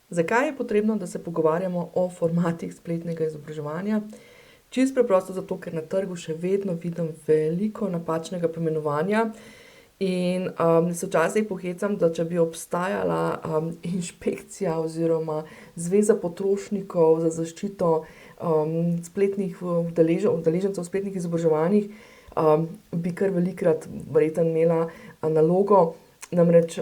Zakaj je potrebno, da se pogovarjamo o formatih spletnega izobraževanja? Čisto preprosto zato, ker na trgu še vedno vidim veliko napačnega poimenovanja in se včasih pohecam, da če bi obstajala inšpekcija oziroma Zveza potrošnikov za zaščito spletnih udeležencev v spletnih izobraževanjih, bi kar velikokrat verjetno imela nalogo. Namreč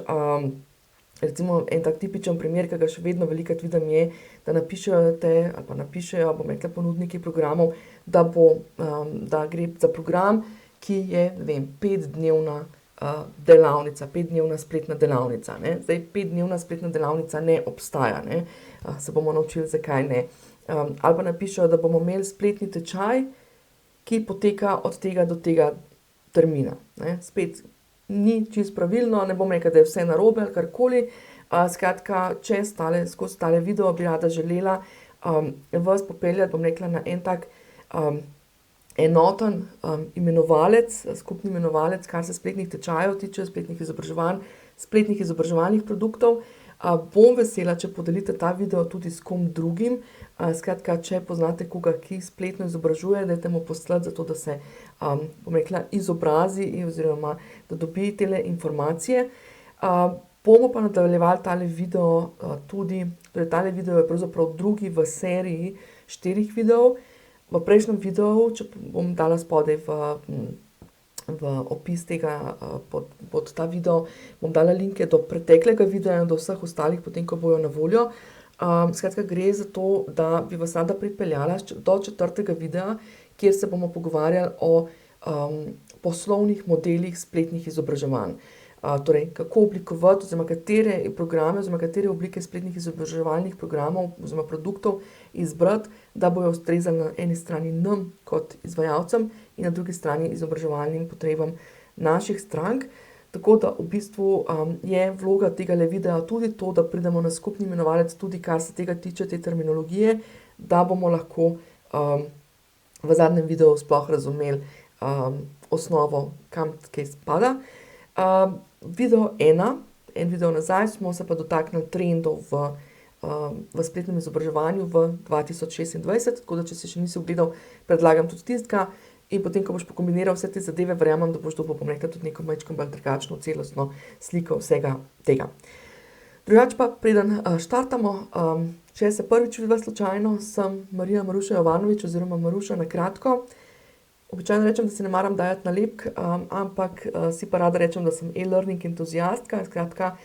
recimo en tak tipičen primer, ki ga še vedno velikokrat vidim, je, da napišejo, bom rekla, ponudniki programov, da gre za program, ki je, ne vem, 5-dnevna delavnica, 5-dnevna spletna delavnica, ne. Zdaj, 5-dnevna spletna delavnica ne obstaja, ne. Se bomo naučili, zakaj ne. Ali pa napišejo, da bomo imeli spletni tečaj, ki poteka od tega do tega termina, ne. Spet ni čisto pravilno, ne bom rekla, da je vse narobe ali karkoli. Skratka, skozi tale video bi rada želela vas popeljati, bom rekla, na en tak enoten imenovalec, skupni imenovalec, kar se spletnih tečajev tiče, spletnih izobraževanj, spletnih izobraževalnih produktov. Bom vesela, če podelite ta video tudi s kom drugim. Skratka, če poznate koga, ki spletno izobražuje, dajte mu poslati, zato da se, bom rekla, izobrazi oziroma da dobi tele informacije. Bomo pa nadaljevali tale video tudi, torej tale video je pravzaprav drugi v seriji 4 videov. V prejšnjem videu, če bom dala spodaj v opis tega, pod ta video, bom dala linke do preteklega videa in do vseh ostalih, potem ko bojo na voljo. Skratka, gre za to, da bi vas rada pripeljala do 4. videa, kjer se bomo pogovarjali o poslovnih modelih spletnih izobraževanj. Torej, kako oblikovati oziroma katere programe oziroma katere oblike spletnih izobraževalnih programov oziroma produktov izbrati, da bojo ustrezali na eni strani nam kot izvajalcem in na drugi strani izobraževalnim potrebam naših strank. Tako da v bistvu je vloga tegale videa tudi to, da pridemo na skupni imenovalec, tudi kar se tega tiče, te terminologije, da bomo lahko v zadnjem videu sploh razumeli osnovo, kam kaj spada. Video 1, en video nazaj, smo se pa dotaknili trendov v spletnem izobraževanju v 2026, tako da če si še nisi ogledal, predlagam tudi tistega. In potem, ko boš pokombiniral vse te zadeve, verjamem, da boš dobil, bom rekla, tudi neko majčkeno bolj drugačno, celostno sliko vsega tega. Drugače pa, preden štartamo, če se prvič vidiva slučajno, sem Marija Maruša Jovanovič oziroma Maruša na kratko. Običajno rečem, da si ne maram dajati nalepk, ampak si pa rada rečem, da sem e-learning entuziastka. Skratka,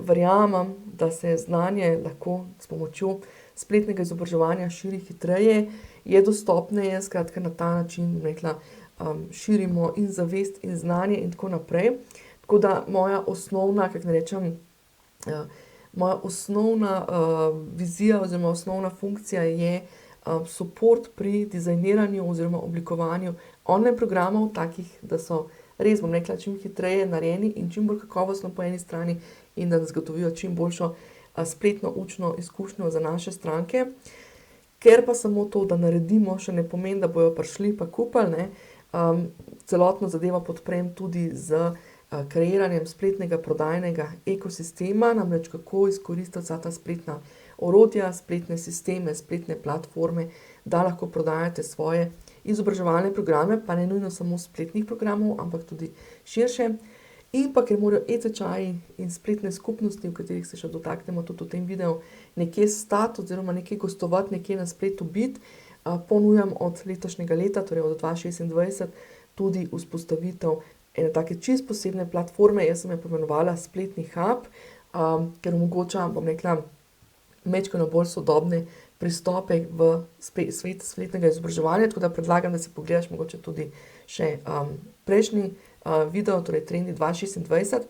verjamem, da se znanje lahko s pomočjo spletnega izobraževanja širi hitreje, je dostopneje, skratka na ta način, bom rekla, širimo in zavest in znanje in tako naprej. Tako da moja osnovna, kako naj rečem, moja osnovna vizija oziroma osnovna funkcija je suport pri dizajniranju oziroma oblikovanju online programov, takih, da so res, bom rekla, čim hitreje narejeni in čim bolj kakovostno po eni strani in da zagotovijo čim boljšo spletno učno izkušnjo za naše stranke. Ker pa samo to, da naredimo, še ne pomeni, da bojo prišli pa kupili, ne. Celotno zadevo podprem tudi z kreiranjem spletnega prodajnega ekosistema, namreč kako izkoristiti vsa ta spletna orodja, spletne sisteme, spletne platforme, da lahko prodajate svoje izobraževalne programe, pa ne nujno samo spletnih programov, ampak tudi širše. In pa, ker morajo e-tečaji in spletne skupnosti, v katerih se še dotaknemo tudi v tem videu, nekje stati oziroma nekje gostovati, nekje na spletu biti, ponujam od letošnjega leta, torej od 2026, tudi vzpostavitev ene take čisto posebne platforme, jaz sem jo poimenovala Spletni hub, ker omogoča, bom rekla, majčkeno bolj sodobne pristope v svet spletnega izobraževanja, tako da predlagam, da si pogledaš mogoče tudi še prejšnji video, torej trendi 2026.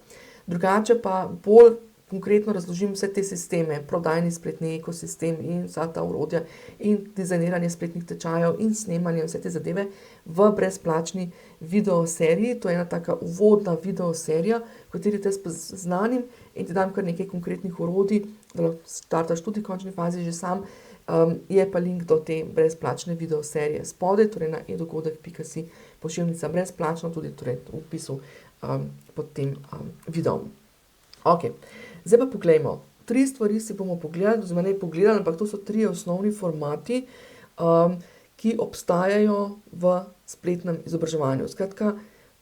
Drugače pa bolj konkretno razložim vse te sisteme, prodajni spletni ekosistem in vsa ta orodja in dizajniranje spletnih tečajev in snemanje vse te zadeve v brezplačni videoseriji. To je ena taka uvodna videoserija, v kateri te seznanim in ti dam kar nekaj konkretnih orodij, da lahko startaš tudi v končni fazi že sam. Je pa link do te brezplačne videoserije spodaj, torej na edogodek.si pošiljnica brezplačno, tudi torej v opisu pod tem videom. Ok, zdaj pa poglejmo. 3 stvari si bomo pogledali, oziroma ne pogledali, ampak to so 3 osnovni formati, ki obstajajo v spletnem izobraževanju. Skratka,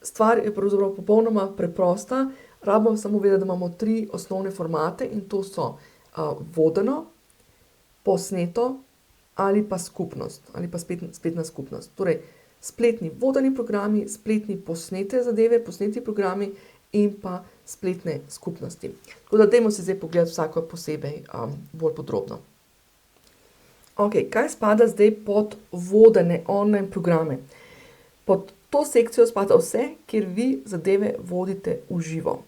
stvar je pravzaprav popolnoma preprosta, rabimo samo vedeti, da imamo 3 osnovne formate in to so vodeno, posneto ali pa skupnost, ali pa spletna skupnost. Torej, spletni vodeni programi, spletni posnete zadeve, posneti programi in pa spletne skupnosti. Tako da dajmo si zdaj pogledati vsako posebej bolj podrobno. Ok, kaj spada zdaj pod vodene online programe? Pod to sekcijo spada vse, kjer vi zadeve vodite v živo.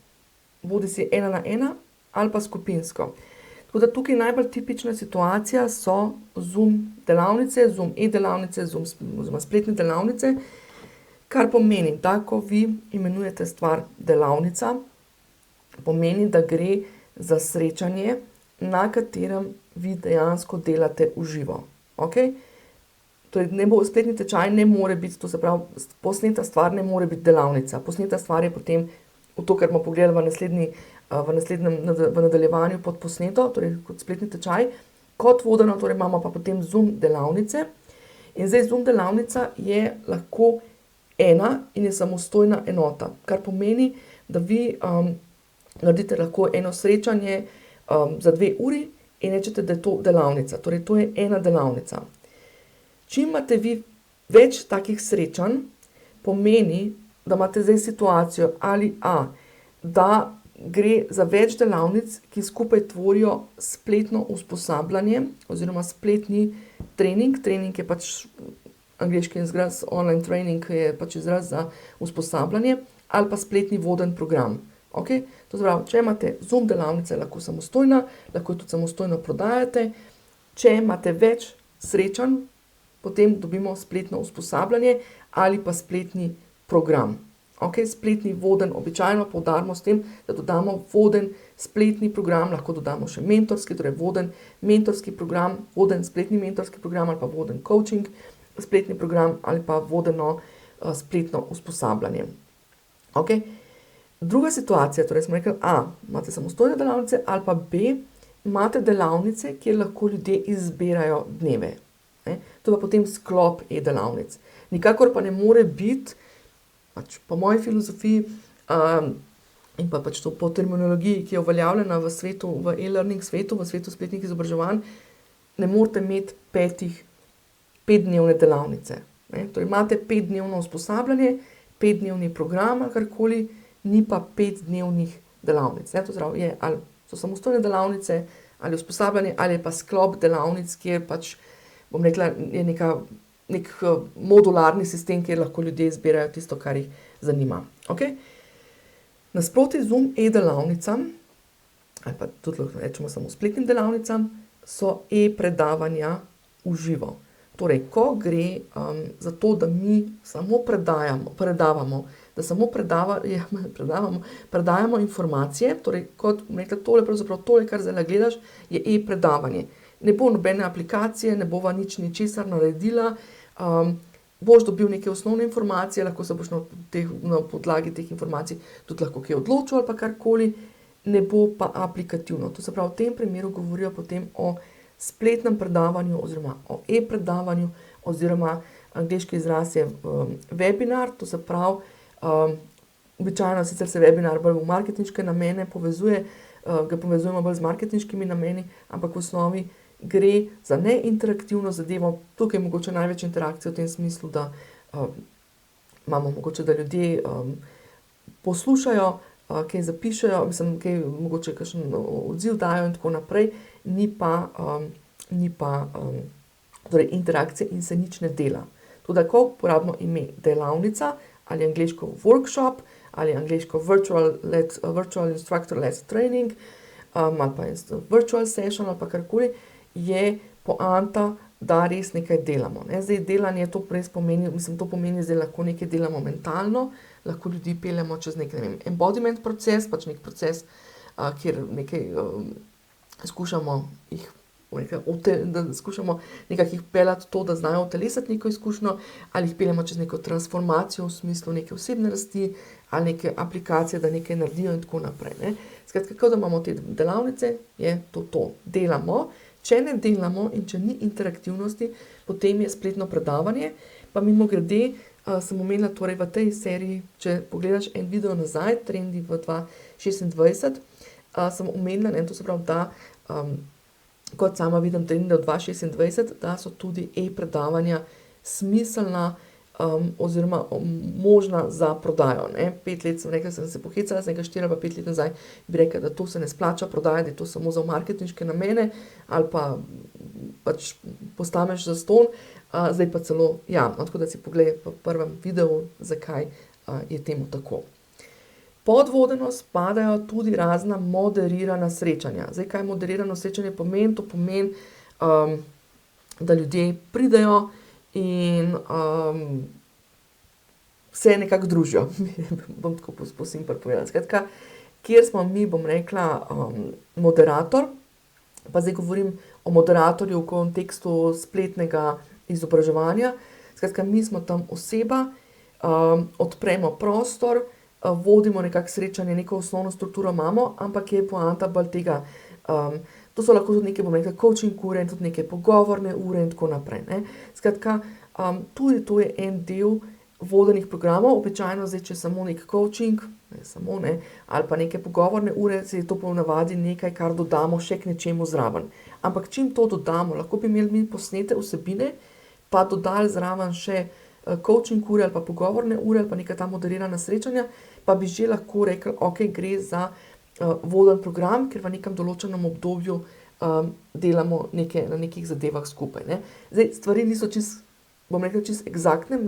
Bodi si 1 na 1 ali pa skupinsko. Tako da tukaj najbolj tipična situacija so Zoom delavnice, Zoom e-delavnice, Zoom oziroma spletne delavnice, kar pomeni, da ko vi imenujete stvar delavnica, pomeni, da gre za srečanje, na katerem vi dejansko delate v živo. Okay? Torej, spletni tečaj ne more biti, to se pravi, posneta stvar ne more biti delavnica. Posneta stvar je potem to, kar bomo pogledali v nadaljevanju pod posneto, torej kot spletni tečaj, kot vodeno, torej imamo pa potem Zoom delavnice. In zdaj Zoom delavnica je lahko ena in je samostojna enota, kar pomeni, da vi naredite lahko eno srečanje za 2 uri in rečete, da je to delavnica. Torej, to je ena delavnica. Čim imate vi več takih srečanj, pomeni, da imate zdaj situacijo ali da gre za več delavnic, ki skupaj tvorijo spletno usposabljanje oziroma spletni trening. Trening je pač angleški izraz, online training je pač izraz za usposabljanje ali pa spletni voden program. Okay? To se pravi, če imate Zoom delavnice, lahko samostojna, lahko tudi samostojno prodajate. Če imate več srečanj, potem dobimo spletno usposabljanje ali pa spletni program. Okay? Spletni voden, običajno poudarimo s tem, da dodamo voden spletni program, lahko dodamo še mentorski, torej voden mentorski program, voden spletni mentorski program ali pa voden coaching spletni program ali pa vodeno spletno usposabljanje. Okay? Druga situacija, torej smo rekli, imate samostojne delavnice ali pa B, imate delavnice, kjer lahko ljudje izbirajo dneve. To je pa potem sklop e-delavnic. Nikakor pa ne more biti, pač po moji filozofiji in pa pač to po terminologiji, ki je uveljavljena v svetu, v e-learning svetu, v svetu spletnih izobraževanj, ne morete imeti 5-dnevne delavnice. Torej imate 5-dnevno usposabljanje, 5-dnevni program ali karkoli, ni pa 5-dnevnih delavnic. To zdravi je, ali so samostojne delavnice, ali usposabljanje, ali je pa sklop delavnic, kjer pač, bom rekla, je nek modularni sistem, kjer lahko ljudje izbirajo tisto, kar jih zanima. Okay? Nasproti Zoom e-delavnicam, ali pa tudi lahko rečemo samo spletnim delavnicam, so e-predavanja v živo. Torej, ko gre za to, da mi samo predavamo, da samo predajamo informacije, torej kot rekla, tole, kar zdaj gledaš, je e-predavanje. Ne bo nobene aplikacije, ne bova ničesar naredila, boš dobil neke osnovne informacije, lahko se boš na podlagi teh informacij tudi lahko kaj odločil ali pa karkoli, ne bo pa aplikativno. To se pravi, v tem primeru govorijo potem o spletnem predavanju oziroma o e-predavanju oziroma angleški izraz je webinar, to se pravi, običajno sicer se webinar bolj v marketinške namene povezuje, ga povezujemo bolj z marketinškimi nameni, ampak v osnovi gre za neinteraktivno zadevo. Tukaj je mogoče največ interakcije v tem smislu, da imamo mogoče, da ljudje poslušajo, kaj zapišejo, kaj mogoče kakšen odziv dajo in tako naprej, ni pa torej interakcije in se nič ne dela. Tudi, ko uporabimo ime delavnica ali angleško workshop ali angleško virtual instructor-led training ali pa virtual session ali pa karkoli, je poanta, da res nekaj delamo. Zdaj delanje to res pomeni, to pomeni, zdaj lahko nekaj delamo mentalno, lahko ljudi peljemo čez nek, embodiment proces, pač nek proces, kjer nekaj skušamo jih, da skušamo nekako jih peljati to, da znajo utelesati neko izkušnjo, ali jih peljemo čez neko transformacijo v smislu neke osebne rasti, ali neke aplikacije, da nekaj naredijo in tako naprej. Ne. Skratka, ko da imamo te delavnice, je to. Delamo. Če ne delamo in če ni interaktivnosti, potem je spletno predavanje. Pa mimogrede, sem omenila torej v tej seriji, če pogledaš en video nazaj, trendi v 2026, sem omenila, to se pravi, da kot sama vidim trende v 2026, da so tudi e-predavanja smiselna oziroma možna za prodajo. Ne. 5 let sem rekla, sem se pohecala, sem 4 ali 5 let nazaj, bi rekla, da to se ne splača prodajati, da je to samo za marketinške namene ali pa pač postaneš zastonj, zdaj pa celo, tako da si pogledaj v prvem videu, zakaj je temu tako. Pod vodeno spadajo tudi razna moderirana srečanja. Zdaj, kaj moderirano srečanje pomeni? To pomeni, da ljudje pridejo in se nekako družijo. Bom tako po simpel povedala. Skratka, kjer smo mi, bom rekla, moderator, pa zdaj govorim o moderatorju v kontekstu spletnega izobraževanja. Skratka, mi smo tam oseba, odpremo prostor, vodimo nekako srečanje, neko osnovno strukturo imamo, ampak je poanta bolj tega. To so lahko tudi neke, bom rekla, coaching ure in tudi neke pogovorne ure in tako naprej. Ne. Skratka, tudi to je en del vodenih programov, običajno zdaj, če samo nek coaching, ali pa neke pogovorne ure, se je to ponavadi nekaj, kar dodamo še k nečemu zraven. Ampak čim to dodamo, lahko bi imeli mi posnete vsebine, pa dodali zraven še coaching ure ali pa pogovorne ure ali pa neka ta moderirana srečanja, pa bi že lahko rekli, gre za voden program, ker v nekem določenem obdobju delamo na nekih zadevah skupaj. Ne. Zdaj, stvari niso čisto, bom rekla, čisto eksaktne,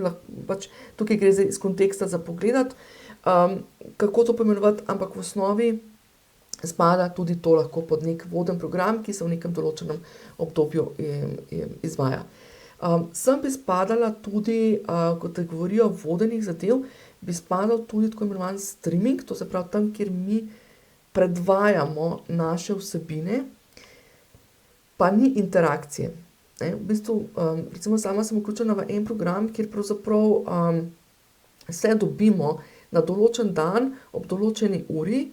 pač tukaj gre zdaj iz konteksta za pogledati, kako to poimenovati, ampak v osnovi spada tudi to lahko pod nek voden program, ki se v nekem določenem obdobju izvaja. Sem bi spadala tudi, kot te govorijo vodenih zadev, bi spadal tudi tako imenovan streaming, to se pravi tam, kjer mi predvajamo naše vsebine, pa ni interakcije. Ne. V bistvu, recimo sama sem vključena v en program, kjer pravzaprav se dobimo na določen dan, ob določeni uri,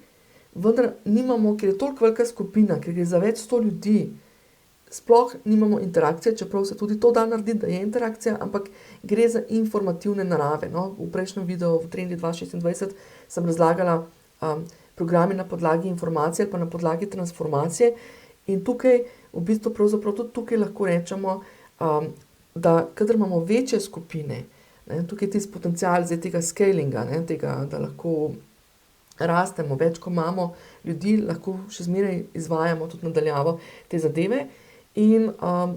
vendar nimamo, ker je toliko velika skupina, ker gre za več 100 ljudi, sploh nimamo interakcije, čeprav se tudi to da narediti, da je interakcija, ampak gre za informativne narave. No. V prejšnjem videu, v trendi 2026, sem razlagala programi na podlagi informacije ali pa na podlagi transformacije in tukaj, v bistvu pravzaprav tudi tukaj lahko rečemo, da kadar imamo večje skupine, ne, tukaj je tisti potencial zdaj tega scalinga, ne, tega, da lahko rastemo, več ko imamo ljudi, lahko še zmeraj izvajamo tudi nadaljavo te zadeve in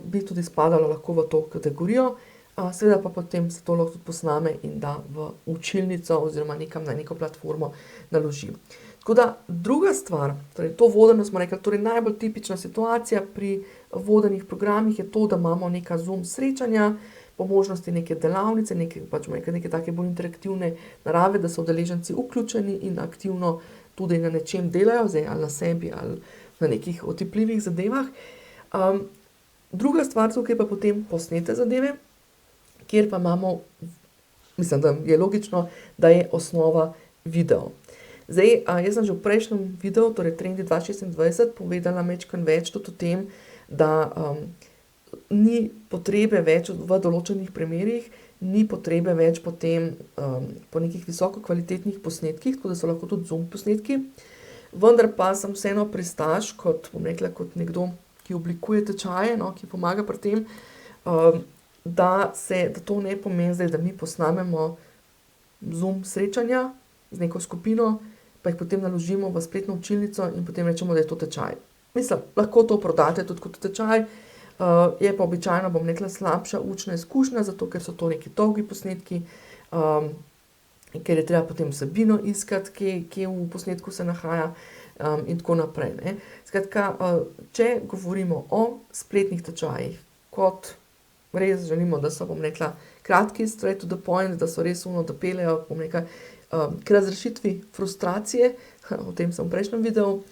bi tudi spadalo lahko v to kategorijo, seveda pa potem se to lahko tudi posname in da v učilnico oziroma nekam na neko platformo naloži. Tako da druga stvar, torej to vodeno smo rekli, torej najbolj tipična situacija pri vodenih programih je to, da imamo neka Zoom srečanja, po možnosti neke delavnice, neke take bolj interaktivne narave, da so udeleženci vključeni in aktivno tudi na nečem delajo, zdaj ali na sebi ali na nekih otipljivih zadevah. Druga stvar tukaj pa potem posnete zadeve, kjer pa imamo, mislim, da je logično, da je osnova video. Zdaj, jaz sem že v prejšnjem videu, torej trendi 2026, povedala majčkeno več tudi o tem, da ni potrebe več v določenih primerih, ni potrebe več potem po nekih visoko kvalitetnih posnetkih, tako da so lahko tudi Zoom posnetki, vendar pa sem vseeno pristaš, kot bom rekla, kot nekdo, ki oblikuje tečaje, no, ki pomaga pri tem, da to ne pomeni zdaj, da mi posnamemo Zoom srečanja z neko skupino, pa jih potem naložimo v spletno učilnico in potem rečemo, da je to tečaj. Mislim, lahko to prodate tudi kot tečaj, je pa običajno, bom rekla, slabša učna izkušnja, zato ker so to neki dolgi posnetki, ker je treba potem vsebino iskati, kje v posnetku se nahaja in tako naprej. Ne. Skratka, če govorimo o spletnih tečajih, kot res želimo, da so, bom rekla, kratki, straight to the point, da so res da peljejo, bom rekla, k razrešitvi frustracije, o tem sem v prejšnjem videu,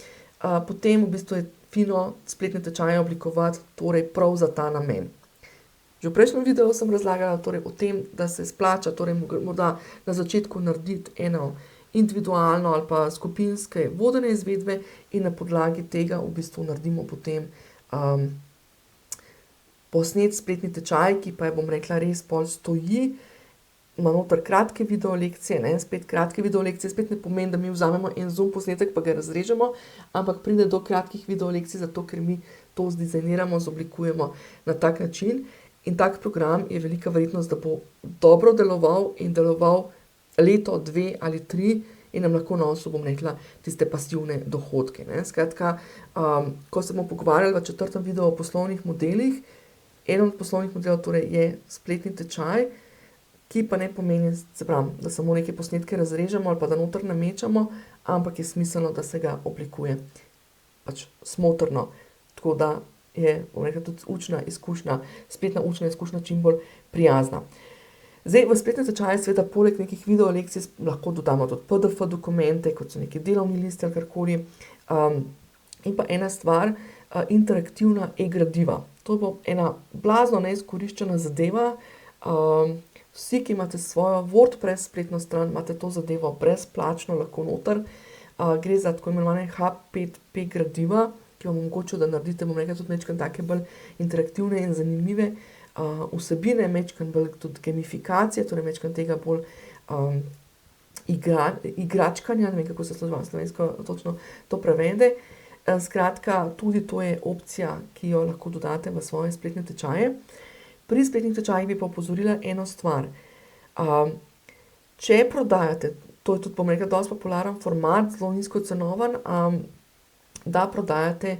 potem v bistvu je fino spletne tečaje oblikovati torej prav za ta namen. Že v prejšnjem videu sem razlagala torej o tem, da se splača torej morda na začetku narediti individualno ali pa skupinske vodene izvedbe in na podlagi tega v bistvu naredimo potem posnet spletni tečaj, ki pa je, bom rekla, res pol stoji, ima noter kratke video lekcije, spet kratke video lekcije, spet ne pomeni, da mi vzamemo en Zoom posnetek pa ga razrežemo, ampak pride do kratkih video lekcij, zato ker mi to zdizajniramo, zoblikujemo na tak način in tak program je velika verjetnost, da bo dobro deloval in deloval leto, 2 ali 3 in nam lahko nosil, bom rekla, tiste pasivne dohodke. Skratka, ko se bomo pogovarjali v 4. videu o poslovnih modelih, eden od poslovnih modelov torej je spletni tečaj, ki pa ne pomeni, se pravi, da samo neke posnetke razrežemo ali pa da noter namečamo, ampak je smiselno, da se ga oblikuje pač smotrno, tako da je, bom rekla, tudi učna izkušnja, spletna učna izkušnja čim bolj prijazna. Zdaj, v spletnem tečaju seveda poleg nekih video lekcij lahko dodamo tudi PDF dokumente, kot so neki delovni listi ali karkoli. In pa ena stvar, interaktivna e-gradiva. To bo ena blazno neizkoriščena zadeva. Vsi, ki imate svojo WordPress spletno stran, imate to zadevo brezplačno lahko noter. Gre za tako imenovane H5P gradiva, ki vam omogočajo, da naredite, bom rekla, tudi majčkeno take bolj interaktivne in zanimive vsebine, majčkeno bolj tudi gamifikacije, torej majčkeno tega bolj igračkanja, ne vem, kako se slovensko točno to prevede. Skratka, tudi to je opcija, ki jo lahko dodate v svoje spletne tečaje. Pri spletnih tečajih bi pa opozorila eno stvar. Če prodajate, to je tudi, bom rekla, dosti popularen format, zelo nizko cenovan, da prodajate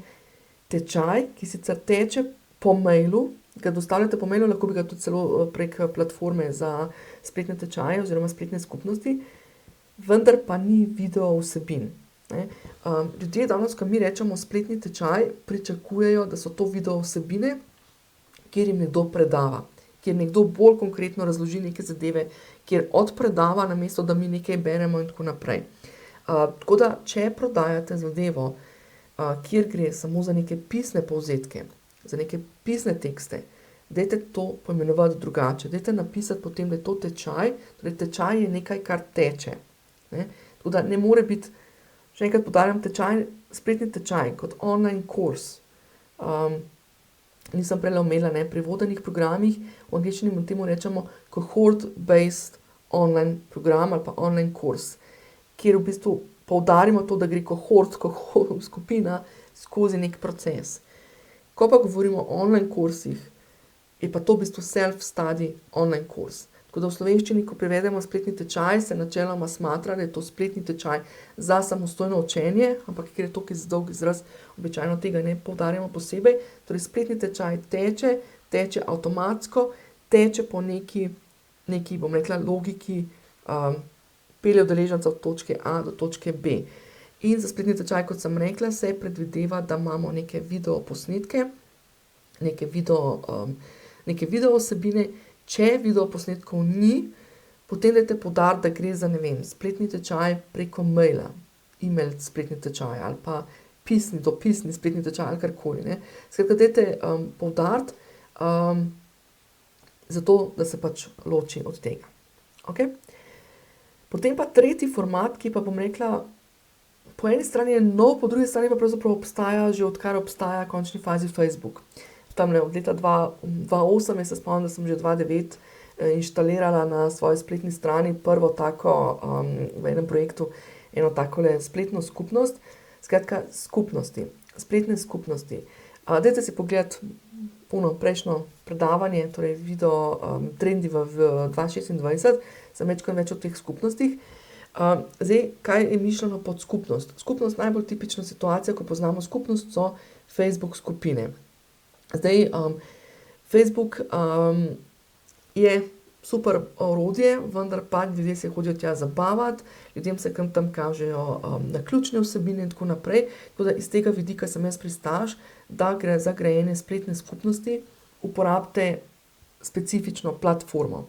tečaj, ki sicer teče po mailu, ga dostavljate po mailu, lahko bi ga tudi celo prek platforme za spletne tečaje oziroma spletne skupnosti, vendar pa ni video vsebin. Ljudje danes, ko mi rečemo spletni tečaj, pričakujejo, da so to video vsebine, kjer jim nekdo predava, kjer nekdo bolj konkretno razloži neke zadeve, kjer odpredava, namesto da mi nekaj beremo in tako naprej. Tako da, če prodajate zadevo, kjer gre samo za neke pisne povzetke, za neke pisne tekste, dajte to poimenovati drugače. Dajte napisati potem, da je to tečaj, torej tečaj je nekaj, kar teče. Tako da ne more biti, še enkrat poudarjam, spletni tečaj kot online kurs. Nisem prej omenila, pri vodenih programih, v angleščini temu rečemo cohort-based online program ali pa online kurs, kjer v bistvu poudarimo to, da gre cohort, skupina skozi nek proces. Ko pa govorimo o online kursih, je pa to v bistvu self-study online kurs. Tako da v slovenščini, ko prevedemo spletni tečaj, se načeloma smatra, da je to spletni tečaj za samostojno učenje, ampak ker je to dolg izraz, običajno tega ne poudarjamo posebej. Torej, spletni tečaj teče avtomatsko, teče po neki, bom rekla, logiki, pelje udeleženca od točke A do točke B. In za spletni tečaj, kot sem rekla, se predvideva, da imamo neke video posnetke, neke video vsebine. Če video posnetkov ni, potem dajte poudariti, da gre za, ne vem, spletni tečaj preko maila, e-mail spletni tečaj ali pa dopisni spletni tečaj ali karkoli. Skratka, dajte poudariti, zato, da se pač loči od tega. Okay? Potem pa tretji format, ki pa, bom rekla, po eni strani je nov, po drugi strani pa pravzaprav obstaja, že odkar obstaja v končni fazi Facebook. Tamle od leta 2008, se spomnim, da sem že 2009 inštalirala na svoji spletni strani prvo tako, v enem projektu, eno takole spletno skupnost. Skratka, skupnosti, spletne skupnosti. Dajte si pogledati prejšnjo predavanje, torej video trendi v 2026, sem več o teh skupnostih. Zdaj, kaj je mišljeno pod skupnost? Skupnost, najbolj tipična situacija, ko poznamo skupnost, so Facebook skupine. Zdaj, Facebook je super orodje, vendar pa ljudje se hodijo tja zabavati, ljudem se tam kažejo naključne vsebine in tako naprej. Tako da iz tega vidika sem jaz pristaš, da gre za grajene spletne skupnosti, uporabite specifično platformo.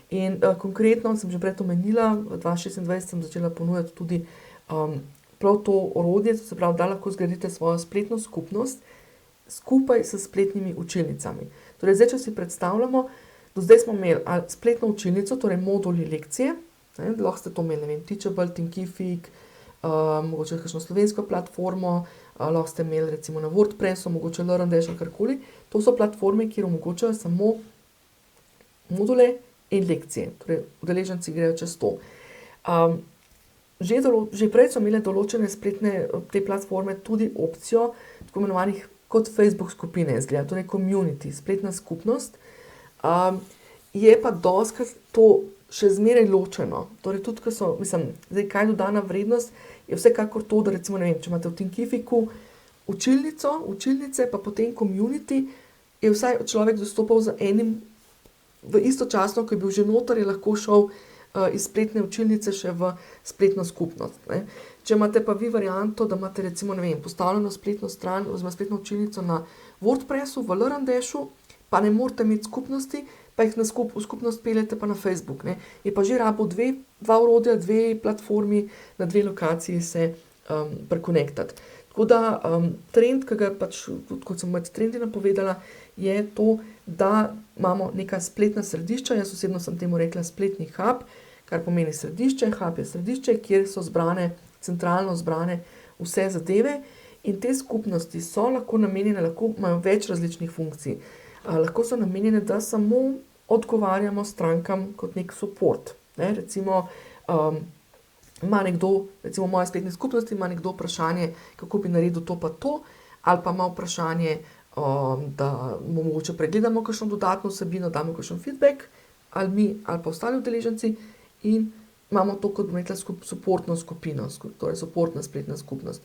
In konkretno sem že prej omenila, v 2026 sem začela ponujati tudi prav to orodje, se pravi, da lahko zgradite svojo spletno skupnost, skupaj s spletnimi učilnicami. Torej, zdaj, če si predstavljamo, do zdaj smo imeli spletno učilnico, torej moduli lekcije, Lahko ste to imeli, ne vem, Teachable, Thinkific, mogoče kakšno slovensko platformo, lahko ste imeli recimo na WordPressu, mogoče LearnDash ali karkoli. To so platforme, kjer omogočajo samo module in lekcije, torej udeleženci grejo čez to. Že prej so imele določene spletne te platforme tudi opcijo tako imenovanih kot Facebook skupine, izgleda, torej community, spletna skupnost. Je pa dostikrat to še zmeraj ločeno. Torej tudi, ko so, zdaj kaj dodana vrednost, je vsekakor to, da recimo, ne vem, če imate v Thinkificu učilnice, pa potem community, je vsaj človek dostopal z enim, v istočasno, ko je bil že noter, je lahko šel iz spletne učilnice še v spletno skupnost. Če imate pa vi varianto, da imate recimo, ne vem, postavljeno spletno stran oziroma spletno učilnico na WordPressu, v LearnDashu, pa ne morete imeti skupnosti, pa jih v skupnost peljete pa na Facebook. Je pa že rabo dva orodja, dve platformi, na dve lokaciji se prekonektati. Tako da trend, ki ga pač, tudi kot sem med trendi napovedala, je to, da imamo neka spletna središča, jaz osebno sem temu rekla spletni hub, kar pomeni središče, hub je središče, kjer so centralno zbrane vse zadeve in te skupnosti so lahko namenjene, lahko imajo več različnih funkcij. Lahko so namenjene, da samo odgovarjamo strankam kot nek support. Recimo, ima nekdo, recimo v moji spletni skupnosti, ima nekdo vprašanje, kako bi naredil to pa to, ali pa ima vprašanje, da mu mogoče pregledamo kakšno dodatno vsebino, damo kakšen feedback, ali mi, ali pa ostali udeleženci, in imamo to kot, bom rekla, supportno skupino, torej supportna spletna skupnost.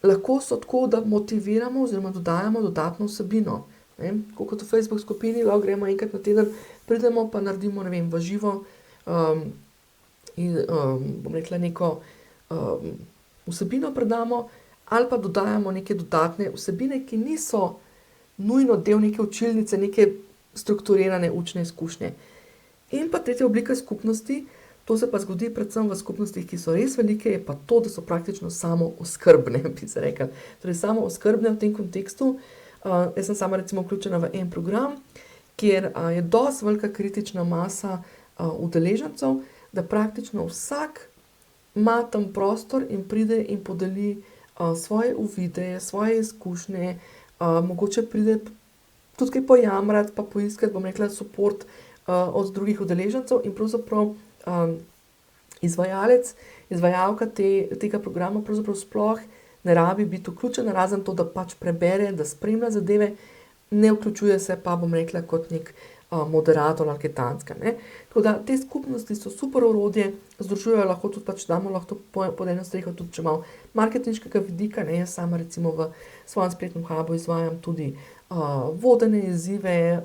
Lahko so tako, da motiviramo oziroma dodajamo dodatno vsebino. Tako kot v Facebook skupini, lahko gremo enkrat na teden, pridemo pa naredimo, ne vem, v živo, in bom rekla, neko vsebino predamo, ali pa dodajamo neke dodatne vsebine, ki niso nujno del neke učilnice, neke strukturirane učne izkušnje. In pa tretja oblika skupnosti, to se pa zgodi predvsem v skupnostih, ki so res velike, je pa to, da so praktično samooskrbne, bi se rekla. Torej samooskrbne v tem kontekstu. Jaz sem sama recimo vključena v en program, kjer je dosti velika kritična masa udeležencev, da praktično vsak ima tam prostor in pride in podeli svoje uvide, svoje izkušnje, mogoče pride tudi kaj pojamrati, pa poiskati, bom rekla, support od drugih udeležencev in pravzaprav izvajalka tega programa pravzaprav sploh ne rabi biti vključena, razen to, da pač prebere, da spremlja zadeve, ne vključuje se pa, bom rekla, kot nek moderator ali kaj takega. Tako da te skupnosti so super orodje, združujejo lahko tudi pač, damo lahko pod eno streho, tudi če malo marketinškega vidika, jaz sama recimo v svojem spletnem hubu izvajam tudi vodene izzive,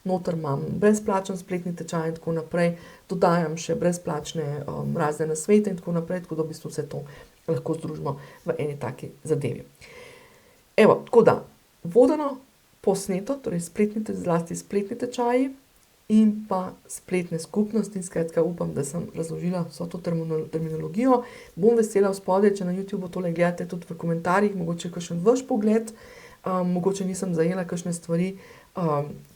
noter imam brezplačen spletni tečaj in tako naprej, dodajam še brezplačne razne nasvete in tako naprej, tako da v bistvu vse to lahko združimo v eni taki zadevi. Evo, tako da, vodeno, posneto, torej zlasti spletni tečaji in pa spletne skupnosti, skratka upam, da sem razložila vso to terminologijo. Bom vesela spodaj, če na YouTubeu tole gledate tudi v komentarjih, mogoče kakšen vaš pogled, mogoče nisem zajela kakšne stvari,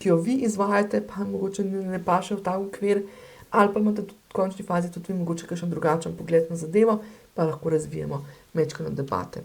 ki jo vi izvajate, pa mogoče ne paše v ta okvir, ali pa imate v končni fazi tudi vi mogoče kakšen drugačen pogled na zadevo, pa lahko razvijemo majčkeno debate.